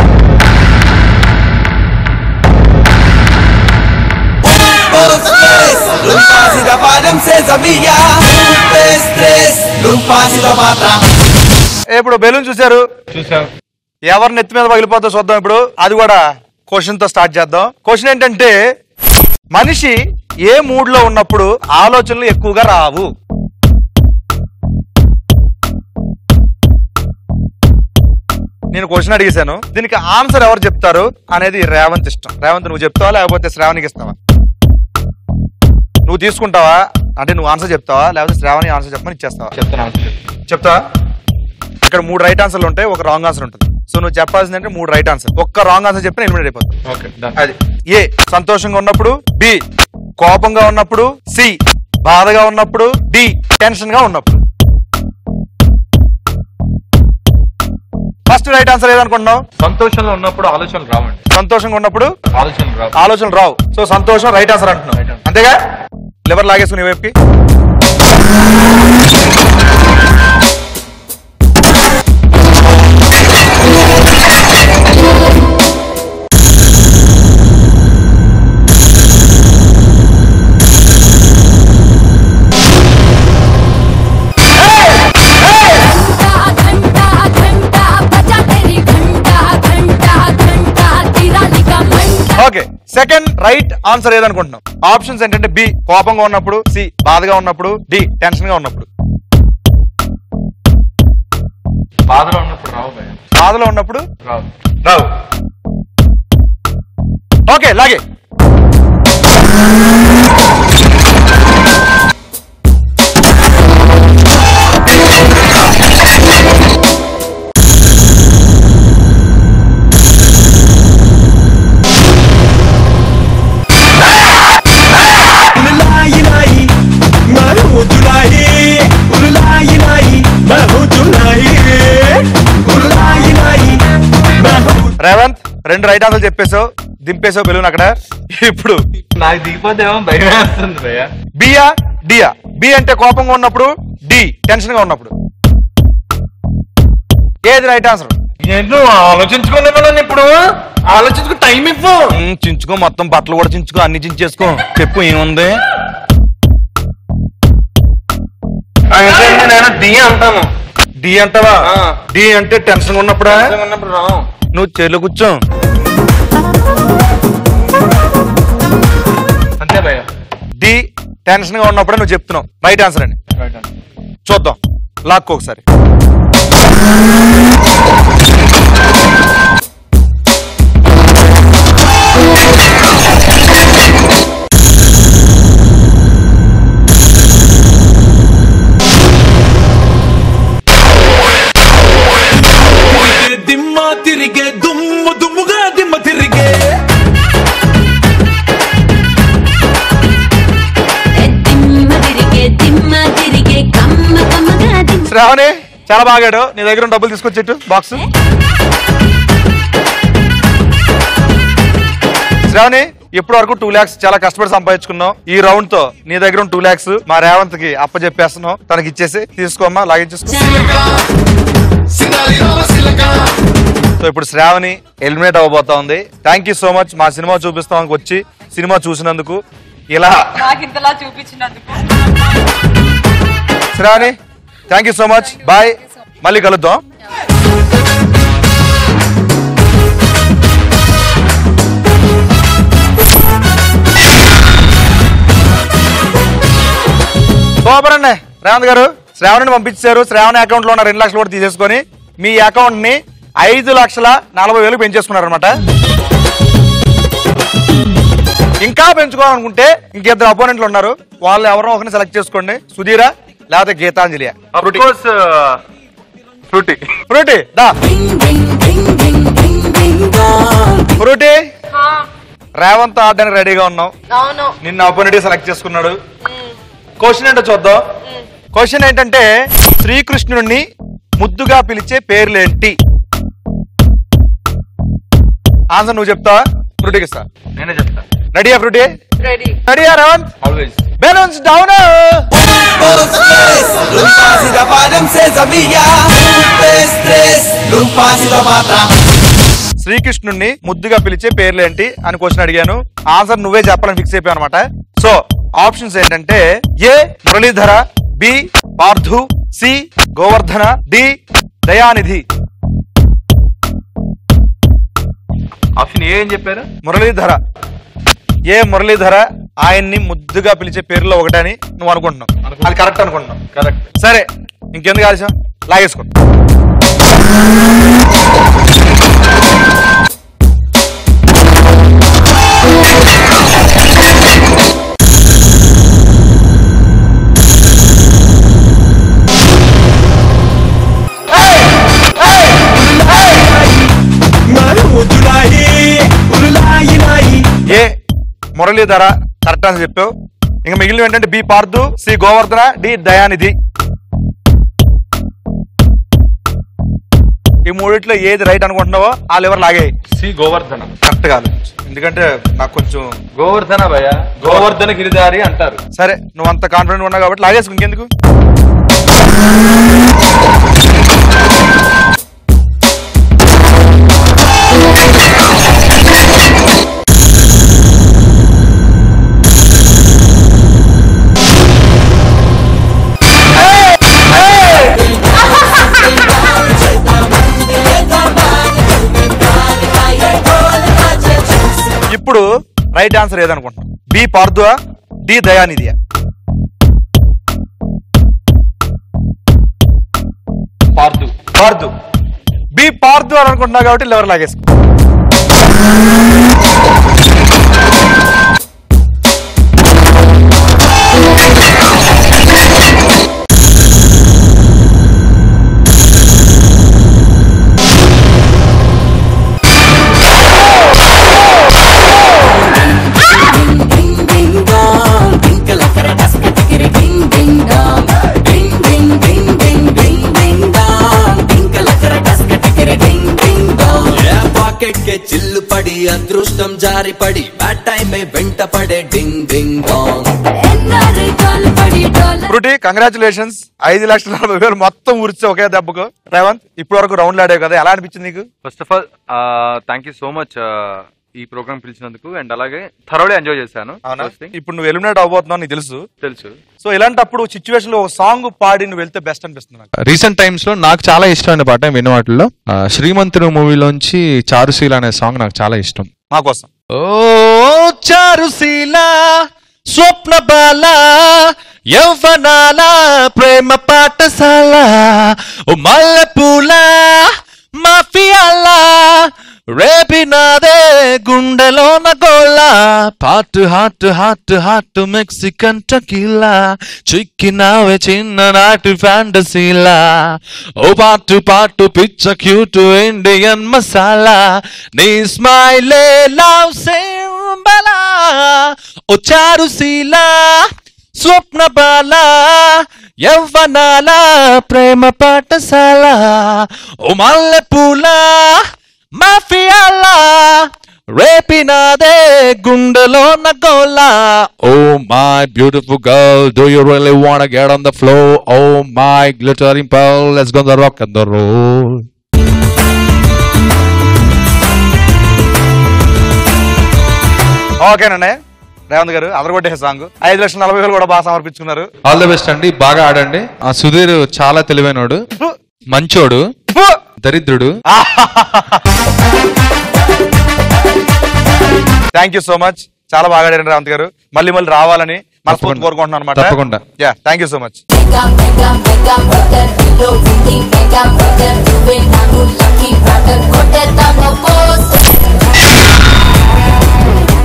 ఇప్పుడు బెలూన్ చూసారు, ఎవరి నెత్తి మీద పగిలిపోతుందో చూద్దాం. ఇప్పుడు అది కూడా క్వశ్చన్ తో స్టార్ట్ చేద్దాం. క్వశ్చన్ ఏంటంటే, మనిషి ఏ మూడ్ లో ఉన్నప్పుడు ఆలోచనలు ఎక్కువగా రావు? నేను క్వశ్చన్ అడిగేశాను, దీనికి ఆన్సర్ ఎవరు చెప్తారు అనేది రేవంత్ ఇష్టం. రేవంత్ నువ్వు చెప్తావా లేకపోతే శ్రావణికి ఇస్తావా? నువ్వు తీసుకుంటావా అంటే నువ్వు ఆన్సర్ చెప్తావా లేకపోతే శ్రావణి ఆన్సర్ చెప్పమని ఇచ్చేస్తావా? చెప్తావా? ఇక్కడ 3 రైట్ ఆన్సర్లు ఉంటాయి, ఒక రాంగ్ ఆన్సర్ ఉంటుంది. సో నువ్వు చెప్పాల్సింది అంటే 3 రైట్ ఆన్సర్. ఒక్క రాంగ్ ఆన్సర్ చెప్పిన ఎలిమినేట్ అయిపోతుంది. అది ఏ సంతోషంగా ఉన్నప్పుడు, బి కోపంగా ఉన్నప్పుడు, సి బాధగా ఉన్నప్పుడు, డి టెన్షన్ గా ఉన్నప్పుడు. ఫస్ట్ రైట్ ఆన్సర్ ఏదనుకుంటున్నావు? సంతోషంలో ఉన్నప్పుడు ఆలోచనలు రావండి. సంతోషంగా ఉన్నప్పుడు ఆలోచనలు రావు. సో సంతోషం రైట్ ఆన్సర్ అంటున్నావు, అంతేగా? లివర్ లాగేసుకుని వైపుకి. ఓకే, సెకండ్ రైట్ ఆన్సర్ ఏదనుకుంటున్నాం? ఆప్షన్స్ ఏంటంటే బి కోపంగా ఉన్నప్పుడు, సి బాధగా ఉన్నప్పుడు, డి టెన్షన్ గా ఉన్నప్పుడు. బాధలో ఉన్నప్పుడు రావు. బాధలో ఉన్నప్పుడు రావు. ఓకే, లాగే. రేవంత్ 2 రైట్ ఆన్సర్ చెప్పేసావు, దింపేసావు బెలూన్ అక్కడ. ఇప్పుడు నాకు దిగిపోతేమో భయం వేస్తుంది భయ్య. బియా డియా? బి అంటే కోపంగా ఉన్నప్పుడు, డి టెన్షన్ గా ఉన్నప్పుడు. ఏది రైట్ ఆన్సర్? ఆలోచించుకోలేమని ఇప్పుడు ఆలోచించుకో, టైం ఇవ్వు. చించుకో, మొత్తం బట్టలు కూడా చించుకో, అన్ని చించేసుకో. చెప్పు ఏముంది? నేను డి అంటాను. డి అంటావా? డి అంటే టెన్షన్ ఉన్నప్పుడా? నువ్వు చెల్లు కూర్చో. అంతే భయ్య. డి టెన్షన్ గా ఉన్నప్పుడే నువ్వు చెప్తున్నావు రైట్ ఆన్సర్ అని. చూద్దాం, లాక్కో ఒకసారి. దిమ్మ తిరిగే దుమ్ము దుమ్ముగా దిమ్మ తిరిగే శ్రావణి చాలా బాగాడు. నీ దగ్గర డబ్బులు తీసుకొచ్చేట్టు బాక్స్. శ్రావణి ఇప్పటి వరకు 2 lakhs చాలా కష్టపడి సంపాదించుకున్నావు. ఈ రౌండ్ తో నీ దగ్గర 2 lakhs మా రేవంత్ కి అప్పచెప్పేస్తున్నావు. తనకి ఇచ్చేసి తీసుకోమ్మా, లాగించేసుకో. సో ఇప్పుడు శ్రావణి ఎలిమినేట్ అవ్వబోతా ఉంది. థ్యాంక్ యూ సో మచ్ మా సినిమా చూపిస్తానికి వచ్చి సినిమా చూసినందుకు, ఇలా ఇంతలా చూపించినందుకు. Sravani thank you so much, bye, మళ్ళీ కలుద్దాం. సూపర్ అండి రేవంత్ గారు. శ్రావణిని పంపించారు. శ్రావణి అకౌంట్ లో ఉన్న 2 లక్షలు కూడా తీసేసుకొని మీ అకౌంట్ ని 5,40,000 పెంచేసుకున్నారు అనమాట. ఇంకా పెంచుకోవాలనుకుంటే ఇంకిద్దరు అపోనెంట్లు ఉన్నారు. వాళ్ళు ఎవరో ఒకరిని సెలెక్ట్ చేసుకోండి. సుధీరా లేకపోతే గీతాంజలియా? ఫ్రూటీ దా. ఫ్రూటీ రేవంత్ ఆడడానికి రెడీగా ఉన్నావు. నిన్న అపోనెంట్ సెలెక్ట్ చేసుకున్నాడు. క్వశ్చన్ ఏంటో చూద్దాం. క్వశ్చన్ ఏంటంటే శ్రీకృష్ణుడిని ముద్దుగా పిలిచే పేర్లేంటి? ఆన్సర్ నువ్వు చెప్తావా ఫ్రూటీకి ఇస్తా? నేనే చెప్తా. రెడీయా ఫ్రూటీ? రెడీయా రేవంత్? ఆల్వేస్. Balance down. శ్రీకృష్ణుడిని ముద్దుగా పిలిచే పేర్లేంటి అని క్వశ్చన్ అడిగాను. ఆన్సర్ నువ్వే చెప్పాలని ఫిక్స్ అయిపోయావు అనమాట. సో ఆప్షన్స్ ఏంటంటే A Muralidhara, B Parthu, C Govardhana, D Dayanidhi. Option A ఏం చెప్పారు? మురళీధర. ఏ మురళీధర ఆయన్ని ముద్దుగా పిలిచే పేర్లో ఒకటని నువ్వు అనుకుంటున్నావు. అది కరెక్ట్ అనుకుంటున్నావు. కరెక్ట్. సరే ఇంకెందుకు ఆలస్యం, లాగేసుకో. ఏ మురళీధర కరెక్ట్ అని చెప్పావు. ఇంకా మిగిలిన ఏంటంటే B Parthu, C Govardhana, D Dayanidhi. ఈ మూడిట్లో ఏది రైట్ అనుకుంటున్నావో ఆ లెవెల్ లాగే. సి గోవర్ధన కరెక్ట్ కాదు, ఎందుకంటే నాకు కొంచెం గోవర్ధన భయ గోవర్ధన గిరిధారి అంటారు. సరే నువ్వు అంత కాన్ఫిడెంట్ ఉన్నావు కాబట్టి లాగేసుకు. ఇంకెందుకు ఇప్పుడు రైట్ ఆన్సర్ ఏదనుకుంటున్నాం? బి పార్థువా, డి దయానిధియా? పార్థు. పార్థు. బి పార్థు అని అనుకుంటున్నావు కాబట్టి లెవెల్ లాగేసుకో. చిల్లు పడి అదృష్టం జారి పడి బ్యాడ్ టైం వెంట పడే ding ding dong. Frooti congratulations. 5,40,000 మొత్తం ఊరిచే ఒకే దెబ్బకు. రేవంత్ ఇప్పటి వరకు రౌండ్లు ఆడావు కదా, ఎలా అనిపించింది నీకు? First of all thank you so much ఈ ప్రోగ్రామ్ పిలిచినందుకు. అండ్ అలాగే థరోలీ ఎంజాయ్ చేశాను. ఇప్పుడు నువ్వు ఎలిమినేట్ అవబోతున్నావు నీకు తెలుసు. సో ఇలాంటప్పుడు సిచ్యువేషన్ లో ఒక సాంగ్ పాడి నువ్వు వెళ్తే బెస్ట్ అనిపిస్తుంది. రీసెంట్ టైమ్స్ లో నాకు చాలా ఇష్టమైన పాట విన్న వాటిలో శ్రీమంతుడు మూవీలోంచి చారుశీల అనే సాంగ్ నాకు చాలా ఇష్టం. మా కోసం. ఓ చారుశీల స్వప్న బాల యవ్వనాల ప్రేమ పాఠశాల, ఓ మల్లెపూల మాఫియాల రేపినాదే గుండెలోన గోళ, పాటు hot hot hot Mexican tequila, చిక్కినావే చిన్ననాటి ఫ్యాంటసీలా, ఓ పాటు పాటు పిచ్చ క్యూట్ ఇండియన్ మసాలా, నీ స్మైలే లవ్ సింబలా, ఓ చారుశీల స్వప్న బాల యవ్వనాల ప్రేమ పాఠశాల, ఓ మల్లెపూల మాఫియాలా రేపినాదే గుండెలోన గోలా, oh my beautiful girl do you really want to get on the floor, oh my glittering pearl, let's go the rock and the roll. ఓకేనండి రేవంత్ గారు అదరగొట్టే సాంగ్. 5,40,000 కూడా బాగా సమర్పించుకున్నారు. ఆల్ ది బెస్ట్ అండి, బాగా ఆడండి. ఆ సుధీర్ చాలా తెలివైనోడు, మంచోడు, దరిద్రుడు. Thank you so much. చాలా బాగా ఆడారు రేవంత్ గారు. మళ్ళీ రావాలని మనస్ఫూర్తి కోరుకుంటున్నాను అనమాట. తప్పకుండా. Yeah, thank you so much.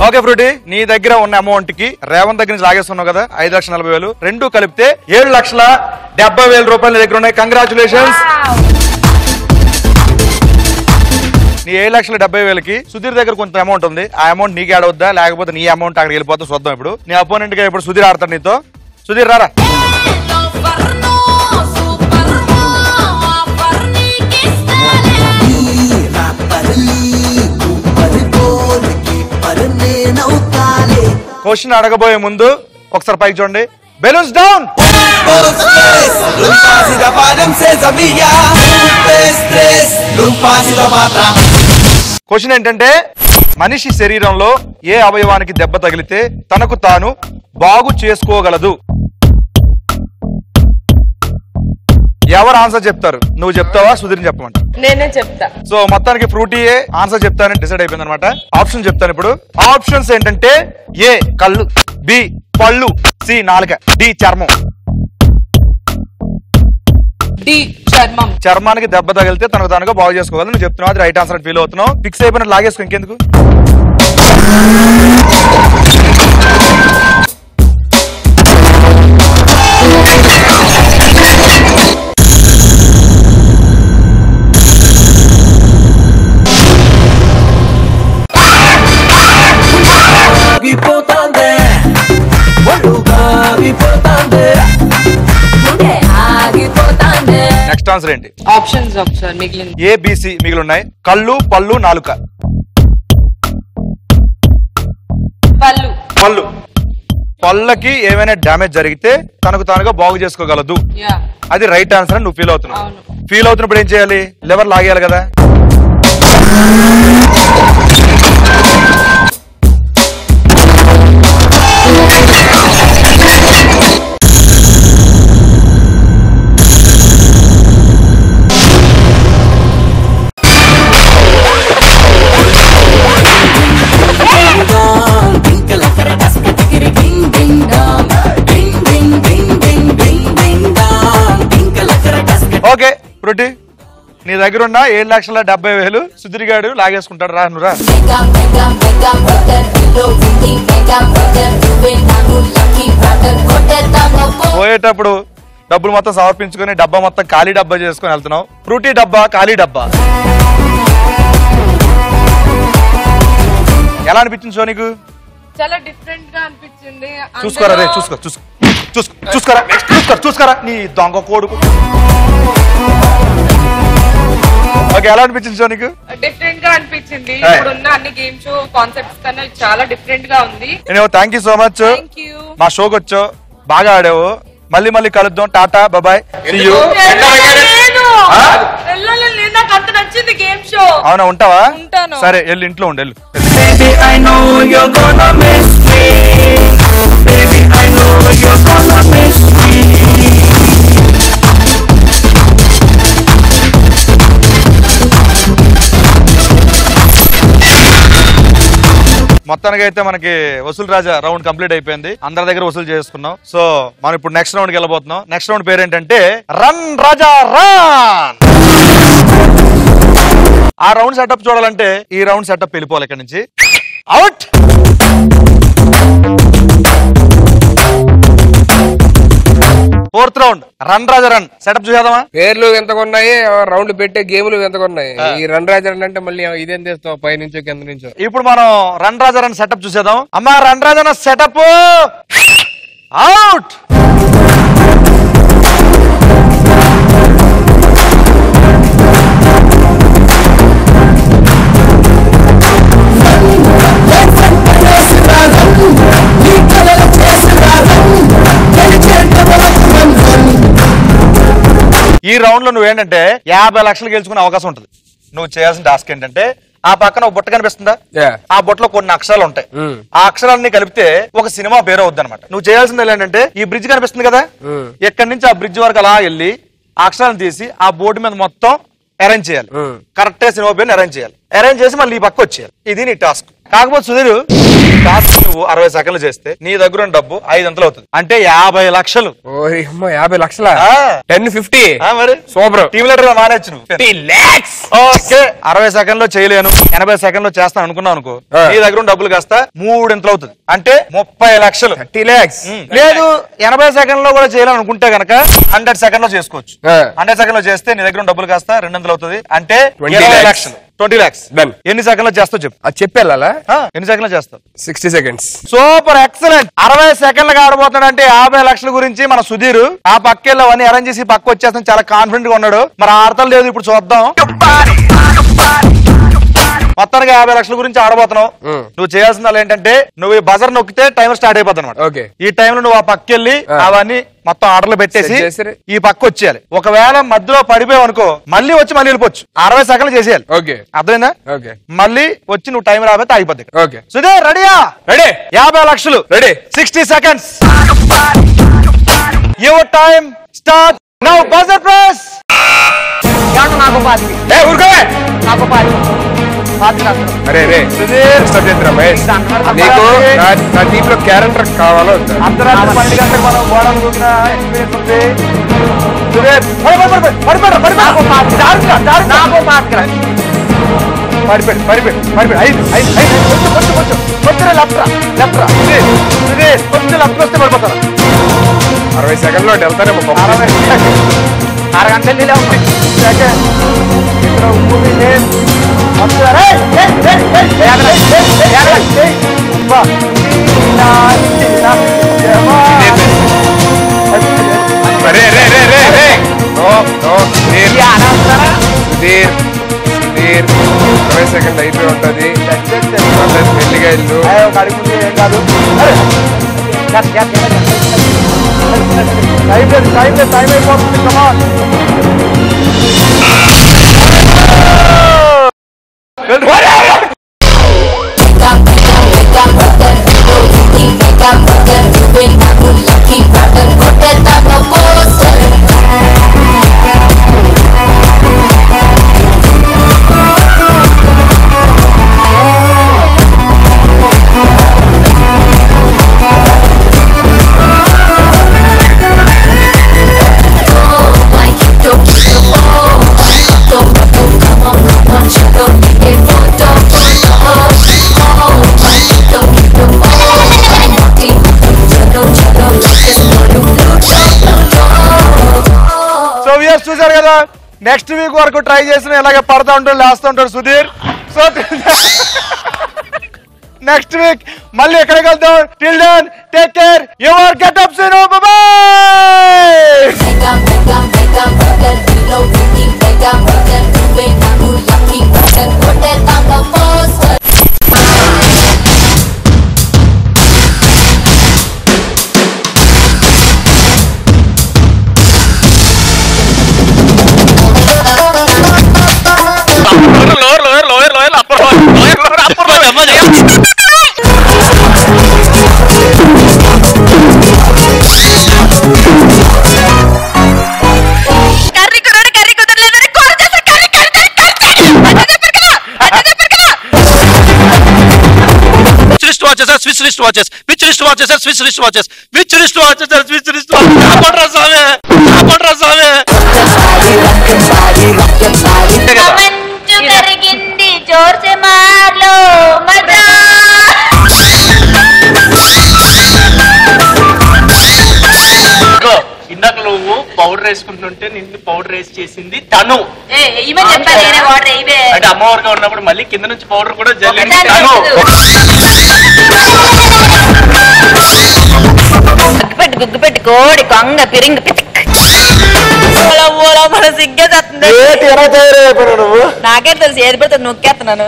Okay Frooti, నీ దగ్గర ఉన్న అమౌంట్ కి రేవంత్ దగ్గర నుంచి లాగేస్తున్నావు కదా 5,40,000, రెండు కలిపితే 7,70,000 రూపాయలు దగ్గర ఉన్నాయి. కంగ్రాచులేషన్స్. నీ 7,70,000కి సుధీర్ దగ్గర కొంత అమౌంట్ ఉంది. ఆ అమౌంట్ నీకు ఆడవద్దా లేకపోతే నీ అమౌంట్ అక్కడికి వెళ్ళిపోతా చూద్దాం. ఇప్పుడు నీ అపోనెంట్ గా ఇప్పుడు సుధీర్ ఆడతాడు నీతో. సుధీర్ రారా. క్వశ్చన్ అడగబోయే ముందు ఒకసారి పైకి చూడండి. Balloons down. క్వశ్చన్ ఏంటంటే, మనిషి శరీరంలో ఏ అవయవానికి దెబ్బ తగిలితే తనకు తాను బాగు చేసుకోగలదు? ఎవరు ఆన్సర్ చెప్తారు? నువ్వు చెప్తావా, సుధీర్ చెప్పమంట? నేనే చెప్తా. సో మొత్తానికి ఫ్రూటీయే ఆన్సర్ చెప్తానని డిసైడ్ అయిపోయింది అనమాట. ఆప్షన్ చెప్తాను ఇప్పుడు. ఆప్షన్స్ ఏంటంటే, ఏ కళ్ళు, బి పళ్ళు, సి నాలుక, డి చర్మం. డి చర్మం. చర్మానికి దెబ్బ తగిలితే తనకు తానుగా బాగు చేసుకోగలదు. నువ్వు చెప్తున్నావు, అది రైట్ ఆన్సర్ ఫీల్ అవుతున్నావు. ఫిక్స్ అయిపోయిన లాగేసుకో, ఇంకెందుకు. నెక్స్ట్ ఆన్సర్ ఏంటి? ఆప్షన్స్ సార్ మిగిలింది. ఏ బిసి మిగిలి ఉన్నాయి. కళ్ళు, పళ్ళు, నాలుక. పళ్ళు. పళ్ళు. పళ్ళకి ఏమైనా డ్యామేజ్ జరిగితే తనకు తానుగా బాగు చేసుకోగలదు. అది రైట్ ఆన్సర్ అని నువ్వు ఫీల్ అవుతున్నావు. ఫీల్ అవుతున్నప్పుడు ఏం చేయాలి? లివర్ లాగేయాలి కదా. ఓకే ఫ్రూటీ, నీ దగ్గర ఉన్న 7,70,000 సుధీర్ గారు లాగేసుకుంటాడు. రా నువ్వు రా. పోయేటప్పుడు డబ్బులు మొత్తం సమర్పించుకొని డబ్బా మొత్తం ఖాళీ డబ్బా చేసుకుని వెళ్తున్నావు. ఫ్రూటీ డబ్బా ఖాళీ డబ్బా. ఎలా అనిపించింది సో నీకు? చాలా డిఫరెంట్ గా అనిపించింది. చూసుకోరా రే, చూసుకోరా నీ దొంగ కొడుకు. ఓకే, ఎలా అనిపించింది సో నీకు? డిఫరెంట్ గా అనిపించింది. ఇప్పుడున్న అన్ని గేమ్ షో కాన్సెప్ట్స్ కన్నా చాలా డిఫరెంట్ గా ఉంది. Thank you so much. మా షోకి వచ్చావు, బాగా ఆడావు. మళ్ళీ మళ్ళీ కలుద్దాం. టాటా, బాయ్. అవునా, ఉంటావా? సరే, వెళ్ళి ఇంట్లో ఉండు. వెళ్ళు. మొత్తానికి అయితే మనకి వసూలు రాజా రౌండ్ కంప్లీట్ అయిపోయింది. అందరి దగ్గర వసూలు చేసుకున్నాం. సో మనం ఇప్పుడు నెక్స్ట్ రౌండ్ కి వెళ్ళబోతున్నాం. నెక్స్ట్ రౌండ్ పేరు ఏంటంటే రన్ రాజా రన్. ఆ రౌండ్ సెటప్ చూడాలంటే ఈ రౌండ్ సెటప్ వెళ్ళిపోవాలి ఇక్కడ నుంచి. అవుట్. ఫోర్త్ రౌండ్ రన్ రాజా రన్ సెటప్ చూసేద్దామా? పేర్లు ఎంతగా ఉన్నాయి, రౌండ్ పెట్టే గేములు ఎంతగా ఉన్నాయి. ఈ రన్ రాజా రన్ అంటే మళ్ళీ ఇదేం చేస్తావు, పై నుంచో కింద నుంచో. ఇప్పుడు మనం రన్ రాజా రన్ సెటప్ చూసేద్దాం. అమ్మా రన్ రాజా రన్ సెటప్ అవుట్. ఈ రౌండ్ లో నువ్వేంటంటే 50 లక్షలు గెలుచుకునే అవకాశం ఉంటుంది. నువ్వు చేయాల్సిన టాస్క్ ఏంటంటే, ఆ పక్కన ఒక బుట్ట కనిపిస్తుందా, ఆ బుట్టలో కొన్ని అక్షరాలు ఉంటాయి. ఆ అక్షరాలన్నీ కలిపితే ఒక సినిమా పేరు అవుద్ది అనమాట. నువ్వు చేయాల్సింది ఏంటంటే, ఈ బ్రిడ్జ్ కనిపిస్తుంది కదా, ఎక్కడి నుంచి ఆ బ్రిడ్జ్ వరకు అలా వెళ్ళి ఆ అక్షరాలను తీసి ఆ బోర్డు మీద మొత్తం అరేంజ్ చేయాలి. కరెక్ట్ గా సినిమా పేరుని అరేంజ్ చేయాలి. అరేంజ్ చేసి మళ్ళీ ఈ పక్క వచ్చేయాలి. ఇది నీ టాస్క్. కాకపోతే సుధీర్ టాస్క్ నువ్వు 60 సెకండ్లు చేస్తే నీ దగ్గర ఉన్న డబ్బు 500 అవుతుంది, అంటే 50 లక్షలు. 50 లక్షల 10-50 మరి సూపర్. టీమ్ లీడర్ గా మానేచ్చు నువ్వు. ఓకే 60 సెకండ్లో చేయలేను 80 సెకండ్లో చేస్తాను అనుకున్నావు అనుకో, నీ దగ్గర ఉన్న డబ్బులు కాస్త 3 అవుతుంది, అంటే 30 లక్షలు. 30 lakhs. లేదు 80 సెకండ్లో కూడా చేయాలని అనుకుంటే గనక 100 సెకండ్లో చేసుకోవచ్చు. 100 సెకండ్లో చేస్తే నీ దగ్గర ఉన్న డబ్బులు కాస్త 200 అవుతుంది, అంటే 20 లక్షలు. 20 lakhs. ఎన్ని సెకండ్లో చేస్తావు చెప్పు. అది చెప్పేలా ఎన్ని సెకండ్లో చేస్తావు? 60 seconds. Super excellent. 60 సెకండ్లుగా ఆడబోతున్నాడంటే 50 లక్షల గురించి మన సుధీర్ ఆ పక్కెళ్ళి అవన్నీ అరేంజ్ చేసి పక్క వచ్చేస్తాను చాలా కాన్ఫిడెంట్ గా ఉన్నాడు. మరి ఆడతాం లేదు ఇప్పుడు చూద్దాం. మొత్తానికి 50 లక్షల గురించి ఆడబోతున్నావు. నువ్వు చేయాల్సిన ఏంటంటే నువ్వు ఈ బజర్ నొక్కితే టైమర్ స్టార్ట్ అయిపోతుంది అనమాట. ఈ టైంలో నువ్వు ఆ పక్కెళ్ళి అవన్నీ మొత్తం ఆర్డర్లు పెట్టేసి ఈ పక్క వచ్చేయాలి. ఒకవేళ మధ్యలో పడిపోయావు అనుకో మళ్ళీ వచ్చి మళ్ళీ వెళ్ళిపోవచ్చు. 60 సెకండ్లు చేసేయాలి. అర్థమైందా? మళ్ళీ వచ్చి నువ్వు టైం రాబోతే అయిపోద్ది. సుధీర్ రెడీయా? రెడీ. 50 లక్షలు ready. 60 seconds. Your time start now. Buzzer press. నాకు పాతి నాకు పాతి అరే రే రమేష్, నీకు నా టీమ్ లో క్యారెక్టర్ కావాలో అర్ధరాత్రి 12 గంటలకు మనం గోడలు దూకిన ఎక్స్పీరియన్స్ ఉంది. కొంచెం లెఫ్ట్ వస్తే పడిపోతారు. 60 సెకండ్లో వెళ్తారేమో. 6 గంటలు సుధీర్ 20 సెకండ్ అయిపోయి ఉంటది. మెల్లిగా ఇల్లు ఏం కాదు. టైం అయిపోతుంది. కమాన్ చూసారు కదా. నెక్స్ట్ వీక్ వరకు ట్రై చేసిన ఇలాగే పడతా ఉంటాడు లేస్తూ ఉంటాడు సుధీర్. సో నెక్స్ట్ వీక్ మళ్ళీ ఎక్కడికి వెళ్తాం. Till then take care. Your getup scene. Switch wrist watches. Which wrist watches are switch wrist watches? Which wrist watches are switch wrist watches? Apadra same. Apadra same. మంచు కరిగింది జోర్ సే మార్లో మజా. ఇందాక నువ్వు పౌడర్ వేసుకుంటుంటే నిన్ను పౌడర్ వేసి చేసింది తను. అంటే అమ్మవారిగా ఉన్నప్పుడు మళ్ళీ కింద నుంచి పౌడర్ కూడా జల్లింది తను. గుగ్గుపెట్టి కోడి కొంగ పిరింగ మన సిగ్గేస్తుంది. నాకే తెలుసు ఏది పెడితే నొక్కేస్తున్నాను.